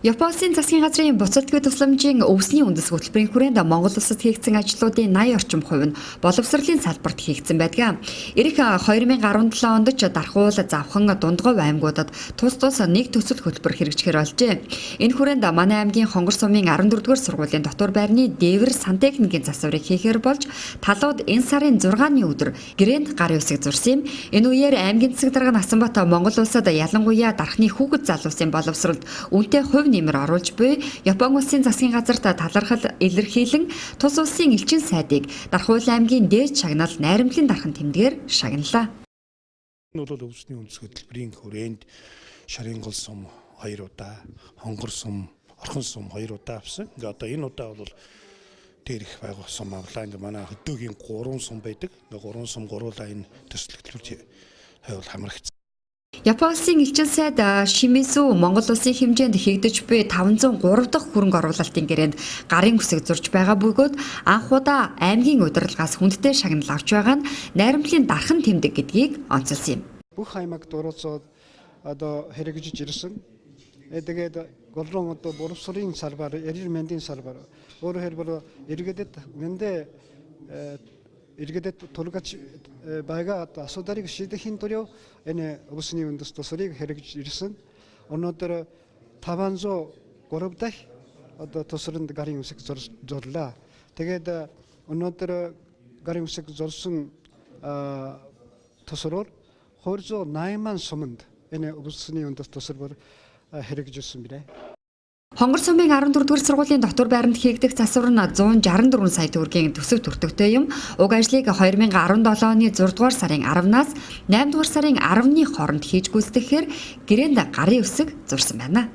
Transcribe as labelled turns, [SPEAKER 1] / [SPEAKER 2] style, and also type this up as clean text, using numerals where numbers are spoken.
[SPEAKER 1] Японы засгийн газрын буцалтгүй тусламжийн өвсний үндэс хөтөлбөрийн хүрээнд Монгол улсад хийгдсэн ажлуудын 80 орчим хувь нь боловсролын салбарт хийгдсэн байдаг. Ирэх 2017 онд ч Дархуул, Завхан, Дундгов аймагуудад тус нэг төсөл хөтөлбөр хэрэгжихээр болжээ. Энэ хүрээнд манай аймгийн Хонгор сумын 14-р сургуулийн дотор байрны дээвэр сантехникийн засварыг хийхээр болж талууд энэ сарын 6-ны өдөр гэрээнд гар үсэг зурсан юм. Энэ үеэр аймгийн засаг дарга Насанбат Монгол улсад ялангуяа дархны хүүхэд залуусын боловсролд үнэтэй хувь нэмэр оруулж буй Япон улсын засгийн газарт талархал илэрхийлэн тус улсын элчин сайдыг Дархуул аймгийн дээд шагнал найрамдлын дархан тэмдгээр шагналаа.
[SPEAKER 2] Энэ бол өвсний үндэс хөтөлбөрийн хүрээнд Шарингол сум 2 удаа, Хонгор сум, Орхон сум 2 удаа авсан. Ингээ одоо энэ удаа бол дээр их байгуулсан сум авлаа. Ингээ манай хөдөөгийн 3 сум байдаг. Ингээ 3 сум гуруулаа энэ төсөл хөтөлбөрт хавьл хамрагдсан.
[SPEAKER 1] Япон улсын элчин сайд Шимизу Монгол улсын хэмжээнд хийгдэж буй 503 дахь хөрөнгө оруулалтын гэрээнд гарын үсэг зурж байгаа бөгөөд анх удаа аймгийн удирдлагаас хүндтэй шагнал авч байгаа нь найрамдлын дархан тэмдэг гэдгийг онцолсон юм.
[SPEAKER 3] Бүх аймагт оролцоод одоо хэрэгжиж ирсэн. Тэгээд голрон одоо боловсролын салбар, эрүүл мэндийн салбар, өөрөөр хэлбэл иргэдэд тулгаж байгаа асуудлыг шийдэхийн төлөө энэ өвсний үндэс төслийг хэрэгжиж ирсэн. Өнөөдөр 503 дахь одоо төсөлд гарын үсэг зурлаа. Тэгээд өнөөдөр гарын үсэг зурсан төслөөр 208 суманд энэ өвсний үндэс төсөл хэрэгжүүлсэн билээ.
[SPEAKER 1] Хонгор сумын 14-р сургуулийн дотор байранд хийгдэх засвар нь 164 сая төгрөгийн төсөв төртөгтэй юм. Уг ажлыг 2017 оны 6 дугаар сарын 10-наас 8 дугаар сарын 10-ны хооронд хийж гүйцэтгэхээр гэрээнд гарын үсэг зурсан байна.